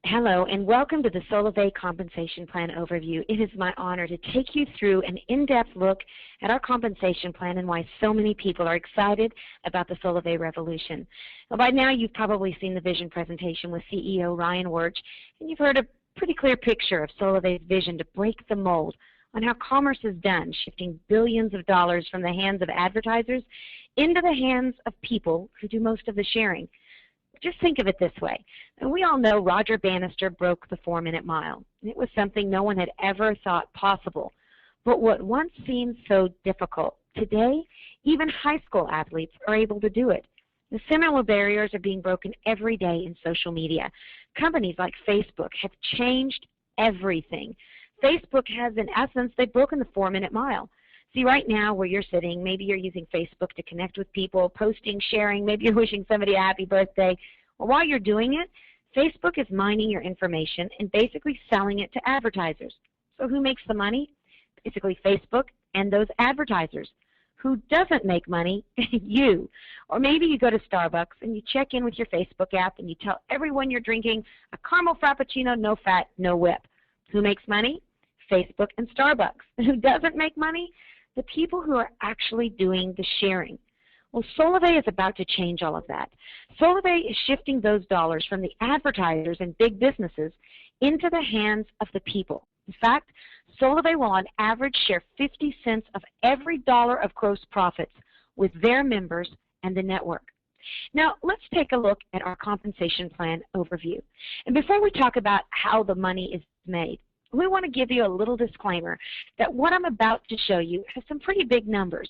Hello, and welcome to the Solavei Compensation Plan Overview. It is my honor to take you through an in-depth look at our compensation plan and why so many people are excited about the Solavei revolution. Well, by now, you've probably seen the vision presentation with CEO Ryan Wirch, and you've heard a pretty clear picture of Solavei's vision to break the mold on how commerce is done, shifting billions of dollars from the hands of advertisers into the hands of people who do most of the sharing. Just think of it this way. And we all know Roger Bannister broke the 4-minute mile. It was something no one had ever thought possible. But what once seemed so difficult, today even high school athletes are able to do it. The similar barriers are being broken every day in social media. Companies like Facebook have changed everything. Facebook has, in essence, they've broken the 4-minute mile. See, right now where you're sitting, maybe you're using Facebook to connect with people, posting, sharing, maybe you're wishing somebody a happy birthday. Well, while you're doing it, Facebook is mining your information and basically selling it to advertisers. So who makes the money? Basically Facebook and those advertisers. Who doesn't make money? You. Or maybe you go to Starbucks and you check in with your Facebook app and you tell everyone you're drinking a caramel frappuccino, no fat, no whip. Who makes money? Facebook and Starbucks. Who doesn't make money? The people who are actually doing the sharing. Well, Solavei is about to change all of that. Solavei is shifting those dollars from the advertisers and big businesses into the hands of the people. In fact, Solavei will on average share 50 cents of every dollar of gross profits with their members and the network. Now, let's take a look at our compensation plan overview. And before we talk about how the money is made, we want to give you a little disclaimer that what I'm about to show you has some pretty big numbers.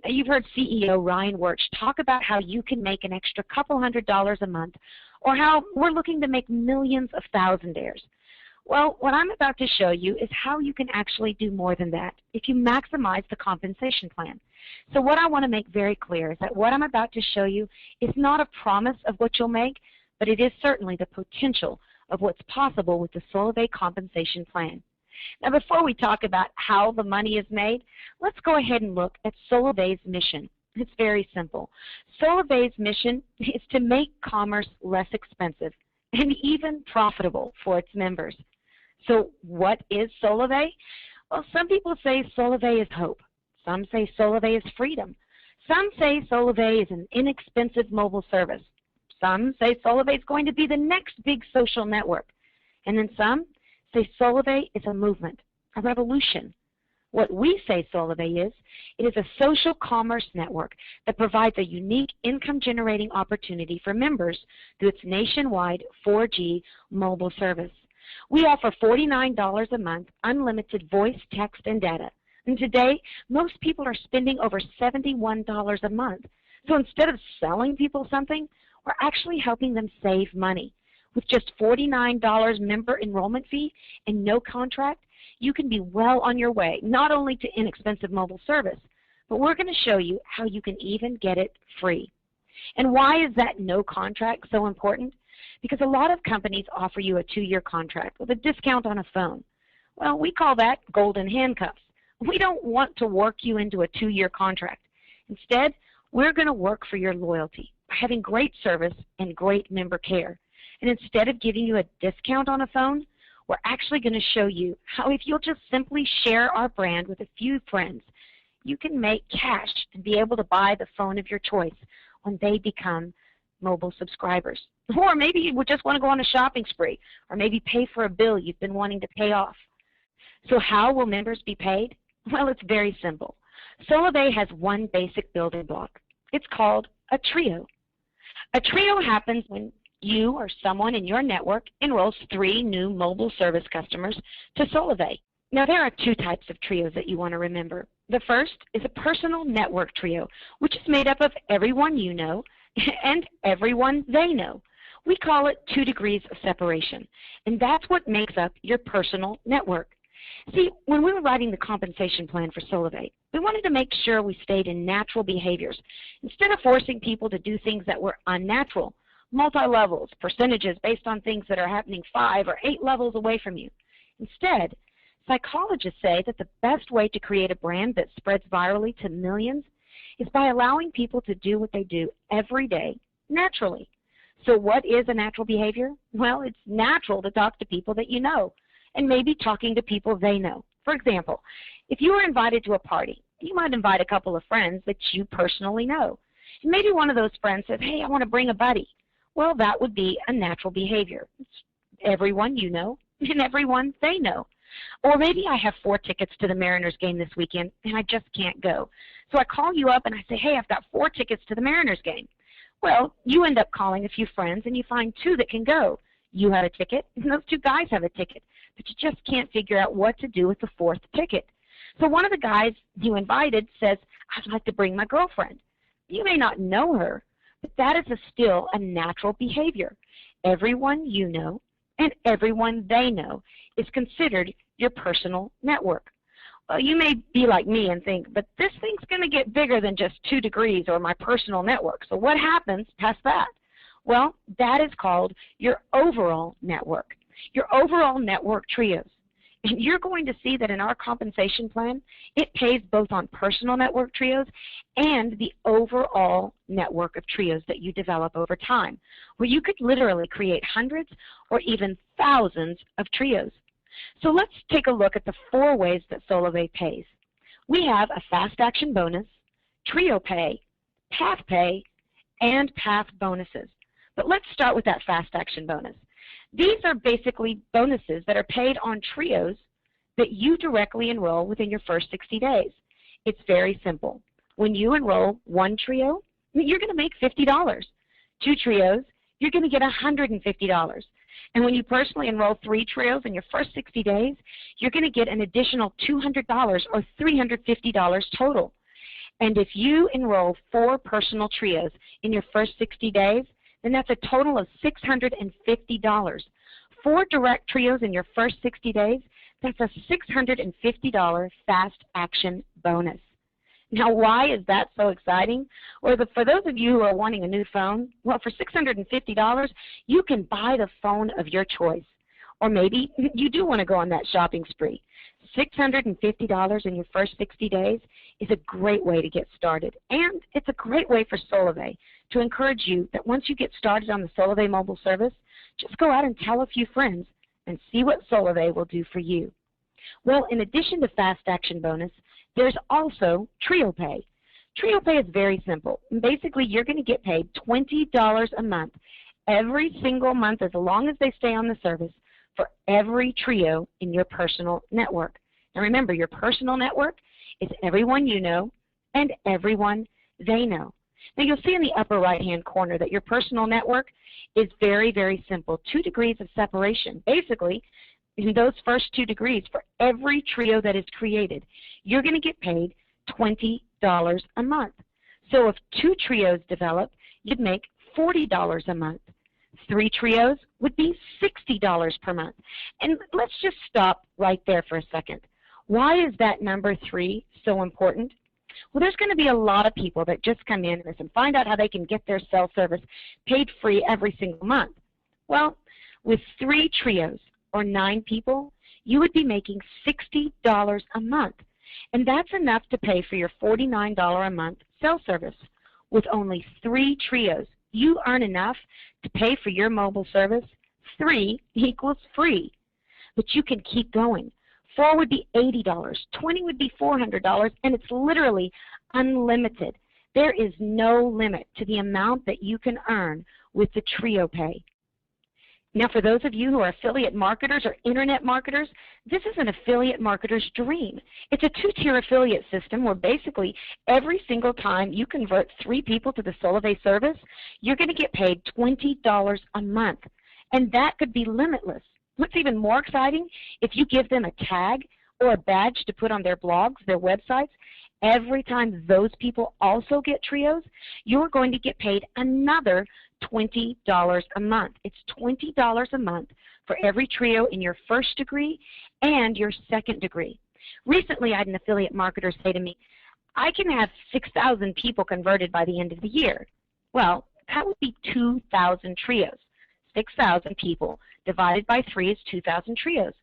Now, you've heard CEO Ryan Wirch talk about how you can make an extra couple $100s a month, or how we're looking to make millions of thousandaires. Well, what I'm about to show you is how you can actually do more than that if you maximize the compensation plan. So what I want to make very clear is that what I'm about to show you is not a promise of what you'll make, but it is certainly the potential of what's possible with the Solavei compensation plan. Now, before we talk about how the money is made, let's go ahead and look at Solavei's mission. It's very simple. Solavei's mission is to make commerce less expensive and even profitable for its members. So what is Solavei? Well, some people say Solavei is hope. Some say Solavei is freedom. Some say Solavei is an inexpensive mobile service. Some say Solavei is going to be the next big social network. And then some say Solavei is a movement, a revolution. What we say Solavei is, it is a social commerce network that provides a unique income-generating opportunity for members through its nationwide 4G mobile service. We offer $49 a month, unlimited voice, text, and data. And today, most people are spending over $71 a month. So instead of selling people something, we're actually helping them save money. With just $49 member enrollment fee and no contract, you can be well on your way, not only to inexpensive mobile service, but we're going to show you how you can even get it free. And why is that no contract so important? Because a lot of companies offer you a 2-year contract with a discount on a phone. Well, we call that golden handcuffs. We don't want to work you into a 2-year contract. Instead, we're going to work for your loyalty by having great service and great member care. And instead of giving you a discount on a phone, we're actually going to show you how if you'll just simply share our brand with a few friends, you can make cash and be able to buy the phone of your choice when they become mobile subscribers. Or maybe you would just want to go on a shopping spree, or maybe pay for a bill you've been wanting to pay off. So how will members be paid? Well, it's very simple. Solavei has one basic building block. It's called a trio. A trio happens when you or someone in your network enrolls 3 new mobile service customers to Solavei. Now, there are 2 types of trios that you want to remember. The first is a personal network trio, which is made up of everyone you know and everyone they know. We call it 2 degrees of separation, and that's what makes up your personal network. See, when we were writing the compensation plan for Solavei, we wanted to make sure we stayed in natural behaviors instead of forcing people to do things that were unnatural, multi-levels, percentages based on things that are happening 5 or 8 levels away from you. Instead, psychologists say that the best way to create a brand that spreads virally to millions is by allowing people to do what they do every day naturally. So what is a natural behavior? Well, it's natural to talk to people that you know, and maybe talking to people they know. For example, if you were invited to a party, you might invite a couple of friends that you personally know. And maybe one of those friends says, hey, I want to bring a buddy. Well, that would be a natural behavior. It's everyone you know and everyone they know. Or maybe I have 4 tickets to the Mariners game this weekend and I just can't go. So I call you up and I say, hey, I've got 4 tickets to the Mariners game. Well, you end up calling a few friends and you find 2 that can go. You have a ticket and those 2 guys have a ticket, but you just can't figure out what to do with the 4th ticket. So one of the guys you invited says, I'd like to bring my girlfriend. You may not know her, but that is still a natural behavior. Everyone you know and everyone they know is considered your personal network. Well, you may be like me and think, but this thing's going to get bigger than just 2 degrees or my personal network. So what happens past that? Well, that is called your overall network, your overall network trios. And you're going to see that in our compensation plan, it pays both on personal network trios and the overall network of trios that you develop over time, where you could literally create hundreds or even thousands of trios. So let's take a look at the 4 ways that Solavei pays. We have a fast action bonus, trio pay, path pay, and path bonuses. But let's start with that fast action bonus. These are basically bonuses that are paid on trios that you directly enroll within your first 60 days. It's very simple. When you enroll 1 trio, you're going to make $50. 2 trios, you're going to get $150. And when you personally enroll 3 trios in your first 60 days, you're going to get an additional $200 or $350 total. And if you enroll 4 personal trios in your first 60 days, then that's a total of $650. 4 direct trios in your first 60 days, that's a $650 fast action bonus. Now, why is that so exciting? Well, for those of you who are wanting a new phone, well, for $650, you can buy the phone of your choice. Or maybe you do want to go on that shopping spree. $650 in your first 60 days is a great way to get started. And it's a great way for Solavei to encourage you that once you get started on the Solavei mobile service, just go out and tell a few friends and see what Solavei will do for you. Well, in addition to fast action bonus, there's also trio pay. Trio pay is very simple. Basically, you're going to get paid $20 a month every single month as long as they stay on the service for every trio in your personal network. And remember, your personal network is everyone you know and everyone they know. Now, you'll see in the upper right-hand corner that your personal network is very, very simple, 2 degrees of separation. Basically, in those first 2 degrees, for every trio that is created, you're going to get paid $20 a month. So if 2 trios develop, you'd make $40 a month. 3 trios would be $60 per month. And let's just stop right there for a second. Why is that number 3 so important? Well, there's going to be a lot of people that just come in and find out how they can get their cell service paid free every single month. Well, with 3 trios or 9 people, you would be making $60 a month. And that's enough to pay for your $49 a month cell service. With only 3 trios, you earn enough to pay for your mobile service. 3 equals free. But you can keep going. 4 would be $80, 20 would be $400, and it's literally unlimited. There is no limit to the amount that you can earn with the trio pay. Now, for those of you who are affiliate marketers or internet marketers, this is an affiliate marketer's dream. It's a 2-tier affiliate system where basically every single time you convert 3 people to the Solavei service, you're going to get paid $20 a month, and that could be limitless. What's even more exciting, if you give them a tag or a badge to put on their blogs, their websites, every time those people also get trios, you're going to get paid another $20 a month. It's $20 a month for every trio in your first degree and your second degree. Recently, I had an affiliate marketer say to me, I can have 6,000 people converted by the end of the year. Well, that would be 2,000 trios. 6,000 people divided by 3 is 2,000 trios.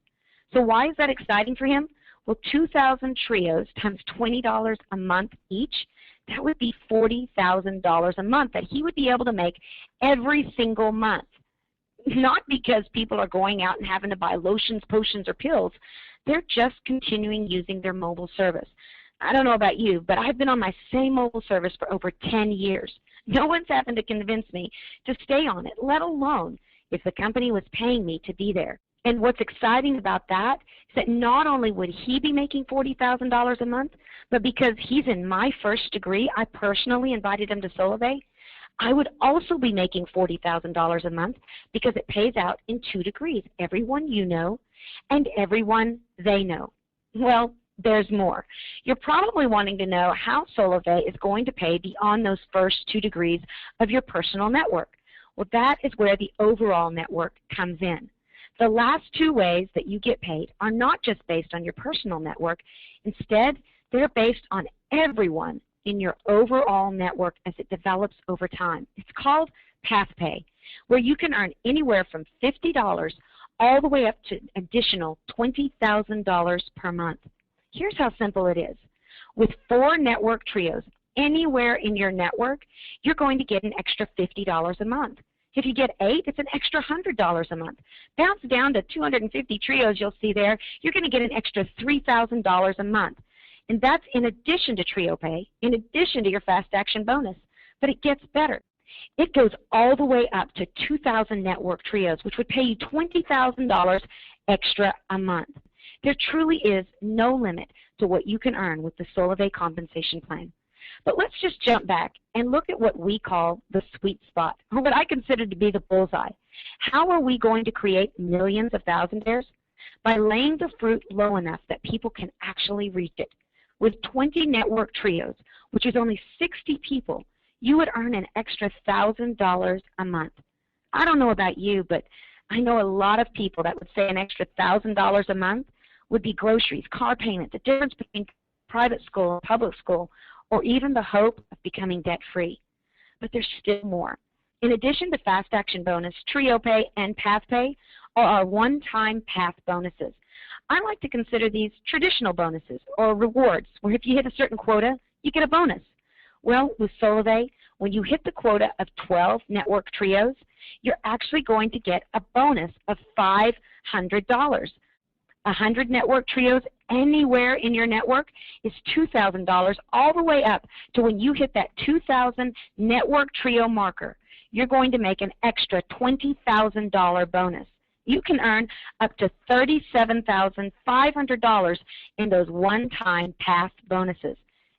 So why is that exciting for him? Well, 2,000 trios times $20 a month each, that would be $40,000 a month that he would be able to make every single month. Not because people are going out and having to buy lotions, potions, or pills. They're just continuing using their mobile service. I don't know about you, but I've been on my same mobile service for over 10 years. No one's happened to convince me to stay on it, let alone if the company was paying me to be there. And what's exciting about that is that not only would he be making $40,000 a month, but because he's in my first degree, I personally invited him to Solavei, I would also be making $40,000 a month because it pays out in 2 degrees, everyone you know and everyone they know. Well, there's more. You're probably wanting to know how Solavei is going to pay beyond those first 2 degrees of your personal network. Well, that is where the overall network comes in. The last 2 ways that you get paid are not just based on your personal network. Instead, they're based on everyone in your overall network as it develops over time. It's called path pay, where you can earn anywhere from $50 all the way up to an additional $20,000 per month. Here's how simple it is. With 4 network trios anywhere in your network, you're going to get an extra $50 a month. If you get 8, it's an extra $100 a month. Bounce down to 250 trios you'll see there, you're going to get an extra $3,000 a month. And that's in addition to trio pay, in addition to your fast action bonus. But it gets better. It goes all the way up to 2,000 network trios, which would pay you $20,000 extra a month. There truly is no limit to what you can earn with the Solavei compensation plan. But let's just jump back and look at what we call the sweet spot, or what I consider to be the bullseye. How are we going to create millions of thousandaires? By laying the fruit low enough that people can actually reach it. With 20 network trios, which is only 60 people, you would earn an extra $1,000 a month. I don't know about you, but I know a lot of people that would say an extra $1,000 a month would be groceries, car payment, the difference between private school and public school, or even the hope of becoming debt-free. But there's still more. In addition to Fast Action Bonus, Trio Pay, and Path Pay are our one-time path bonuses. I like to consider these traditional bonuses or rewards, where if you hit a certain quota, you get a bonus. Well, with Solavei, when you hit the quota of 12 network trios, you're actually going to get a bonus of $500. 100 network trios anywhere in your network is $2,000 all the way up to when you hit that 2,000 network trio marker. You're going to make an extra $20,000 bonus. You can earn up to $37,500 in those one-time path bonuses.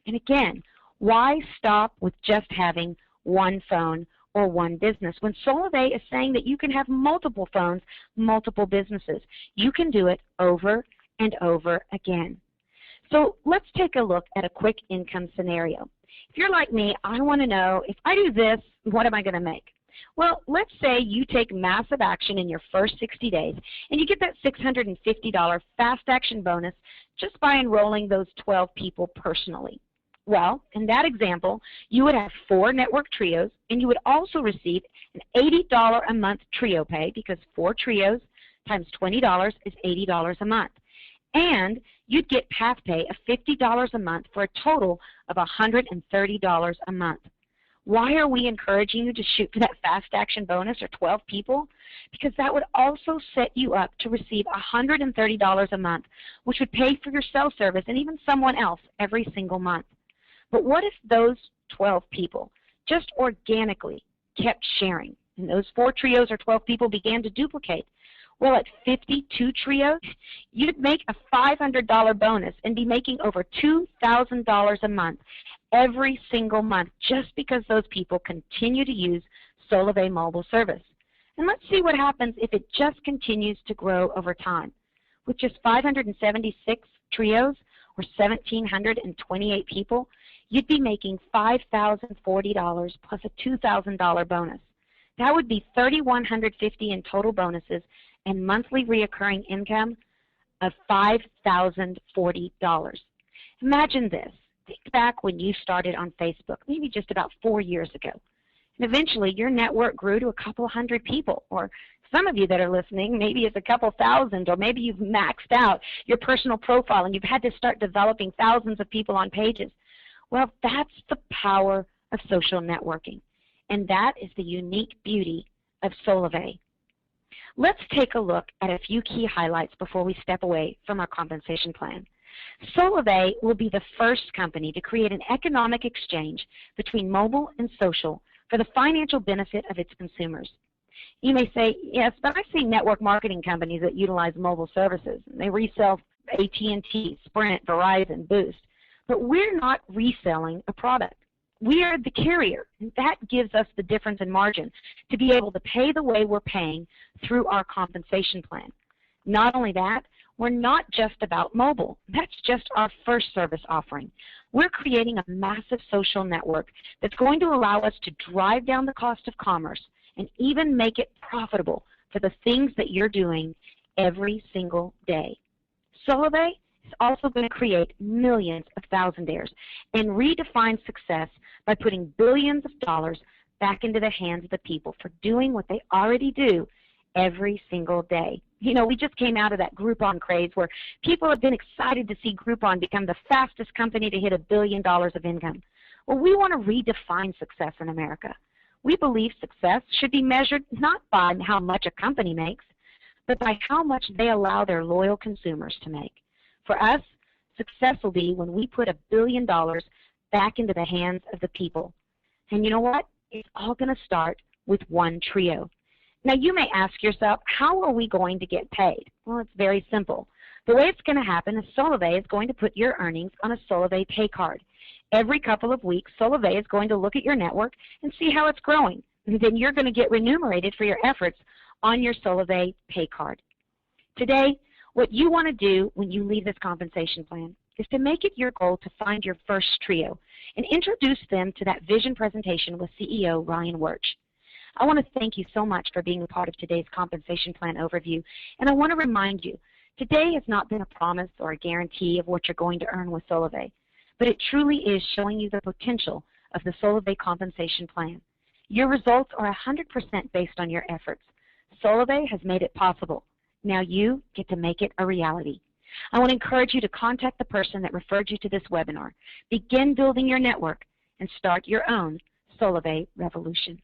And again, why stop with just having one phone or one business when Solavei is saying that you can have multiple phones, multiple businesses? You can do it over and over again. So let's take a look at a quick income scenario. If you're like me, I want to know, if I do this, what am I going to make? Well, let's say you take massive action in your first 60 days and you get that $650 fast action bonus just by enrolling those 12 people personally. Well, in that example, you would have 4 network trios, and you would also receive an $80 a month trio pay, because 4 trios times $20 is $80 a month. And you'd get path pay of $50 a month for a total of $130 a month. Why are we encouraging you to shoot for that fast action bonus or 12 people? Because that would also set you up to receive $130 a month, which would pay for your cell service and even someone else every single month. But what if those 12 people just organically kept sharing, and those 4 trios or 12 people began to duplicate? Well, at 52 trios, you'd make a $500 bonus and be making over $2,000 a month every single month, just because those people continue to use Solavei mobile service. And let's see what happens if it just continues to grow over time. With just 576 trios, or 1,728 people, you'd be making $5,040 plus a $2,000 bonus. That would be $3,150 in total bonuses and monthly reoccurring income of $5,040. Imagine this. Think back when you started on Facebook, maybe just about 4 years ago. And eventually, your network grew to a couple hundred people, or some of you that are listening, maybe it's a couple thousand, or maybe you've maxed out your personal profile and you've had to start developing thousands of people on pages. Well, that's the power of social networking, and that is the unique beauty of Solavei. Let's take a look at a few key highlights before we step away from our compensation plan. Solavei will be the first company to create an economic exchange between mobile and social for the financial benefit of its consumers. You may say, yes, but I see network marketing companies that utilize mobile services. They resell AT&T, Sprint, Verizon, Boost. But we're not reselling a product. We are the carrier, and that gives us the difference in margin to be able to pay the way we're paying through our compensation plan. Not only that, we're not just about mobile. That's just our first service offering. We're creating a massive social network that's going to allow us to drive down the cost of commerce and even make it profitable for the things that you're doing every single day. Solavei is also going to create millions of thousandaires and redefine success by putting billions of dollars back into the hands of the people for doing what they already do every single day. You know, we just came out of that Groupon craze where people have been excited to see Groupon become the fastest company to hit $1 billion of income. Well, we want to redefine success in America. We believe success should be measured not by how much a company makes, but by how much they allow their loyal consumers to make. For us, success will be when we put $1 billion back into the hands of the people. And you know what? It's all going to start with one trio. Now, you may ask yourself, how are we going to get paid? Well, it's very simple. The way it's going to happen is Solavei is going to put your earnings on a Solavei pay card. Every couple of weeks, Solavei is going to look at your network and see how it's growing. And then you're going to get remunerated for your efforts on your Solavei pay card. Today, what you want to do when you leave this compensation plan is to make it your goal to find your first trio and introduce them to that vision presentation with CEO Ryan Wirch. I want to thank you so much for being a part of today's compensation plan overview, and I want to remind you, today has not been a promise or a guarantee of what you're going to earn with Solavei, but it truly is showing you the potential of the Solavei compensation plan. Your results are 100% based on your efforts. Solavei has made it possible. Now you get to make it a reality. I want to encourage you to contact the person that referred you to this webinar. Begin building your network and start your own Solavei revolution.